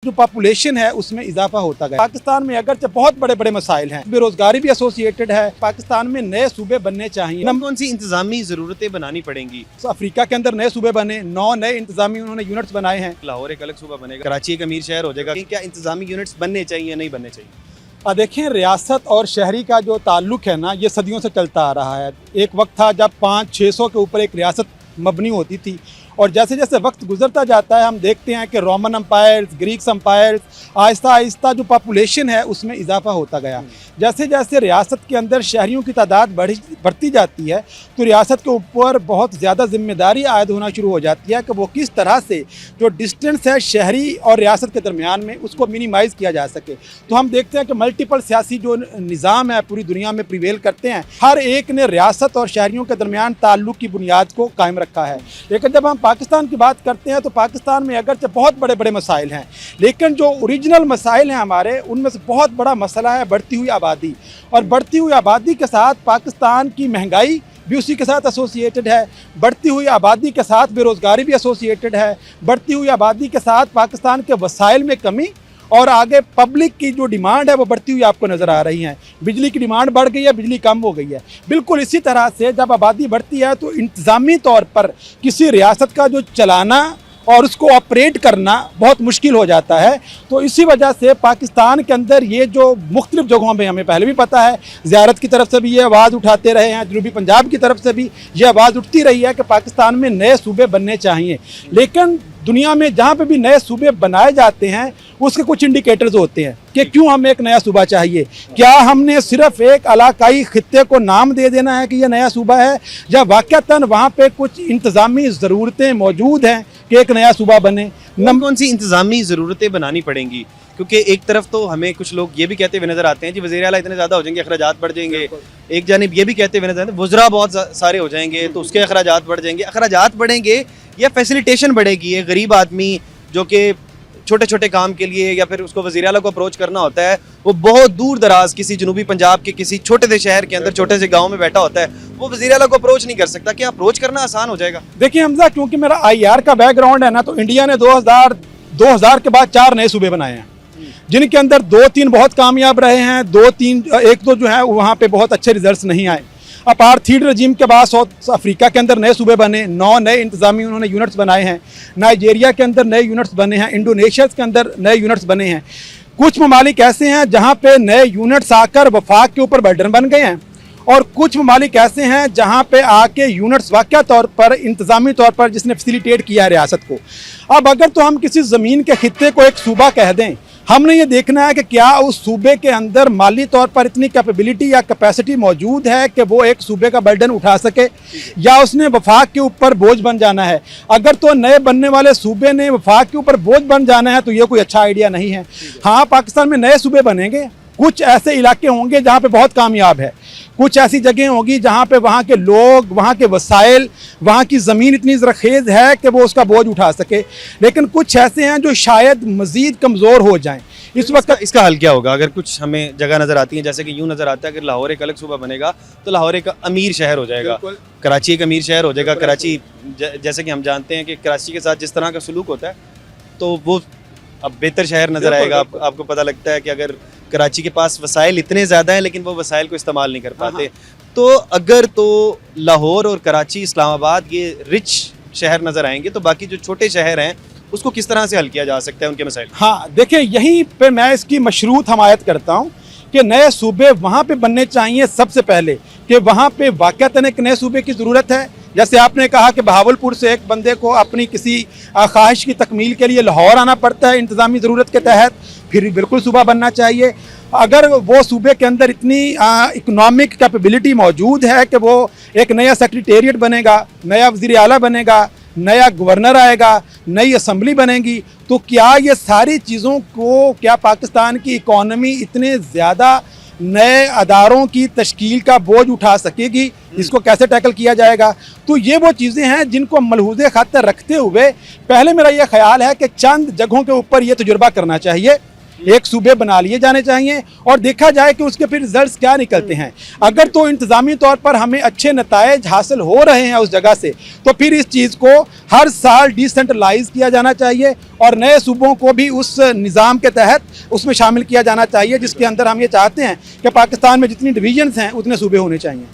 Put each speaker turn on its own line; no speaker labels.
जो पॉपुलेशन है उसमें इजाफा होता गया। पाकिस्तान में अगरचे बहुत बड़े बड़े मसाइल हैं, बेरोजगारी भी एसोसिएटेड है। पाकिस्तान में नए सूबे बनने चाहिए।
कौन सी इंतजामी ज़रूरतें बनानी पड़ेंगी?
अफ्रीका के अंदर नए सूबे बने, 9 नए इंतजामी उन्होंने यूनिट्स बनाए हैं।
लाहौर एक अलग सूबा बनेगा, कराची एक अमीर शहर हो जाएगा। क्या इंतजामी यूनिट्स बनने चाहिए या नहीं बनने चाहिए?
देखें, रियासत और शहरी का जो ताल्लुक है ना, ये सदियों से चलता आ रहा है। एक वक्त था जब 500-600 के ऊपर एक रियासत मबनी होती थी, और जैसे जैसे वक्त गुजरता जाता है हम देखते हैं कि Roman umpires, Greeks umpires, Aahista Aahista जो पॉपुलेशन है उसमें इजाफा होता गया। जैसे जैसे रियासत के अंदर शहरियों की तादाद बढ़ती जाती है तो रियासत के ऊपर बहुत ज़्यादा जिम्मेदारी आयद होना शुरू हो जाती है कि वो किस तरह से जो डिस्टेंस है शहरी और रियासत के दरमियान में उसको मिनिमाइज़ किया जा सके। तो हम देखते हैं कि मल्टीपल सियासी जो निज़ाम है पूरी दुनिया में प्रिवेल करते हैं, हर एक ने रियासत और शहरियों के दरमियान ताल्लुक़ की बुनियाद को कायम रखा है। लेकिन जब हम पाकिस्तान की बात करते हैं तो पाकिस्तान में अगरचे बहुत बड़े बड़े मसाइल हैं, लेकिन जो ओरिजिनल मसाइल हैं हमारे, उनमें से बहुत बड़ा मसला है बढ़ती हुई आबादी। और बढ़ती हुई आबादी के साथ पाकिस्तान की महंगाई भी उसी के साथ एसोसिएटेड है। बढ़ती हुई आबादी के साथ बेरोज़गारी भी एसोसिएटेड है। बढ़ती हुई आबादी के साथ पाकिस्तान के वसाइल में कमी और आगे पब्लिक की जो डिमांड है वो बढ़ती हुई आपको नज़र आ रही है। बिजली की डिमांड बढ़ गई है, बिजली कम हो गई है। बिल्कुल इसी तरह से जब आबादी बढ़ती है तो इंतज़ामी तौर पर किसी रियासत का जो चलाना और उसको ऑपरेट करना बहुत मुश्किल हो जाता है। तो इसी वजह से पाकिस्तान के अंदर ये जो मुख्तलिफ जगहों में, हमें पहले भी पता है, ज़ियारत की तरफ से भी ये आवाज़ उठाते रहे हैं, जनूबी पंजाब की तरफ से भी ये आवाज़ उठती रही है कि पाकिस्तान में नए सूबे बनने चाहिए। लेकिन दुनिया में जहाँ पे भी नए सूबे बनाए जाते हैं उसके कुछ इंडिकेटर्स होते हैं कि क्यों हमें एक नया सूबा चाहिए। क्या हमने सिर्फ एक इलाकाई खित्ते को नाम दे देना है कि यह नया सूबा है, या वाक़तन वहाँ पे कुछ इंतज़ामी ज़रूरतें मौजूद हैं कि एक नया सूबा बने?
कौन सी इंतजामी ज़रूरतें बनानी पड़ेंगी? क्योंकि एक तरफ तो हमें कुछ लोग ये भी कहते हुए नज़र आते हैं कि वज़ीर आला इतने ज़्यादा हो जाएंगे, अखराजात बढ़ जाएंगे। एक जानिब ये भी कहते हुए नज़र आते हैं वज़रा बहुत सारे हो जाएंगे तो उसके अखराजात बढ़ जाएंगे। अखराजात बढ़ेंगे या फैसिलिटेशन बढ़ेगी? एक गरीब आदमी जो कि छोटे छोटे काम के लिए या फिर उसको वज़ीर आला को अप्रोच करना होता है, वो बहुत दूर दराज किसी जनूबी पंजाब के किसी छोटे से शहर के अंदर छोटे से गांव में बैठा होता है, वो वज़ीर आला को अप्रोच नहीं कर सकता। क्या अप्रोच करना आसान हो जाएगा?
देखिए हमजा, क्योंकि मेरा IR का बैकग्राउंड है ना, तो इंडिया ने 2000 के बाद 4 नए सूबे बनाए हैं, जिनके अंदर 2-3 बहुत कामयाब रहे हैं, 2-3 एक दो जो है वहाँ पे बहुत अच्छे रिजल्ट्स नहीं आए। अपार्थीड रजीम के बाद साउथ अफ्रीका के अंदर नए सूबे बने, 9 नए इंतजामी उन्होंने यूनिट्स बनाए हैं। नाइजीरिया के अंदर नए यूनिट्स बने हैं, इंडोनेशिया के अंदर नए यूनिट्स बने हैं। कुछ ममालिक ऐसे हैं जहाँ पे नए यूनिट्स आकर वफाक के ऊपर बर्डन बन गए हैं, और कुछ ममालिक ऐसे हैं जहाँ पे आके यूनिट्स वाक़या तौर पर इंतज़ामी तौर पर जिसने फैसिलिटेट किया है रियासत को। अब अगर तो हम किसी ज़मीन के खित्ते को एक सूबा कह दें, हमने ये देखना है कि क्या उस सूबे के अंदर माली तौर पर इतनी कैपेबिलिटी या कैपेसिटी मौजूद है कि वो एक सूबे का बर्डन उठा सके, या उसने वफाक के ऊपर बोझ बन जाना है। अगर तो नए बनने वाले सूबे ने वफाक के ऊपर बोझ बन जाना है तो ये कोई अच्छा आइडिया नहीं है। हाँ, पाकिस्तान में नए सूबे बनेंगे, कुछ ऐसे इलाके होंगे जहाँ पे बहुत कामयाब है, कुछ ऐसी जगह होगी जहाँ पे वहाँ के लोग, वहाँ के वसाइल, वहाँ की ज़मीन इतनी ज़रखेज़ है कि वो उसका बोझ उठा सके। लेकिन कुछ ऐसे हैं जो शायद मज़ीद कमज़ोर हो जाएं। इस वक्त
इसका हल क्या होगा? अगर कुछ हमें जगह नज़र आती है, जैसे कि यूँ नज़र आता है कि लाहौर एक अलग सूबा बनेगा तो लाहौर एक अमीर शहर हो जाएगा, कराची एक अमीर शहर हो जाएगा। कराची जैसे कि हम जानते हैं कि कराची के साथ जिस तरह का सलूक होता है तो वो अब बेहतर शहर नज़र आएगा। आपको पता लगता है कि अगर कराची के पास वसाइल इतने ज़्यादा हैं लेकिन वो वसाइल को इस्तेमाल नहीं कर पाते, तो अगर तो लाहौर और कराची, इस्लामाबाद ये रिच शहर नज़र आएंगे तो बाकी जो छोटे शहर हैं उसको किस तरह से हल किया जा सकता है उनके मसाइल?
हाँ, देखिए यहीं पे मैं इसकी मशरूत हमायत करता हूँ कि नए सूबे वहाँ पे बनने चाहिए। सबसे पहले कि वहाँ पे वाक़तन एक नए सूबे की ज़रूरत है। जैसे आपने कहा कि बहावलपुर से एक बंदे को अपनी किसी ख्वाहिश की तकमील के लिए लाहौर आना पड़ता है इंतज़ामी ज़रूरत के तहत, फिर बिल्कुल सूबा बनना चाहिए। अगर वो सूबे के अंदर इतनी इकनॉमिक कैपेबिलिटी मौजूद है कि वो एक नया सेक्रेटेरिएट बनेगा, नया वज़ीर आला बनेगा, नया गवर्नर आएगा, नई असम्बली बनेगी, तो क्या ये सारी चीज़ों को, क्या पाकिस्तान की इकॉनमी इतने ज़्यादा नए अदारों की तश्कील का बोझ उठा सकेगी? इसको कैसे टैकल किया जाएगा? तो ये वो चीज़ें हैं जिनको मलहूज़े खातर रखते हुए पहले मेरा ये ख्याल है कि चंद जगहों के ऊपर ये तजुर्बा करना चाहिए एक सूबे बना लिए जाने चाहिए और देखा जाए कि उसके फिर रिजल्ट्स क्या निकलते हैं। अगर तो इंतज़ामी तौर पर हमें अच्छे नताइज हासिल हो रहे हैं उस जगह से, तो फिर इस चीज़ को हर साल डिसेंट्रलाइज किया जाना चाहिए और नए सूबों को भी उस निज़ाम के तहत उसमें शामिल किया जाना चाहिए जिसके अंदर हम ये चाहते हैं कि पाकिस्तान में जितनी डिवीजन्स हैं उतने सूबे होने चाहिए।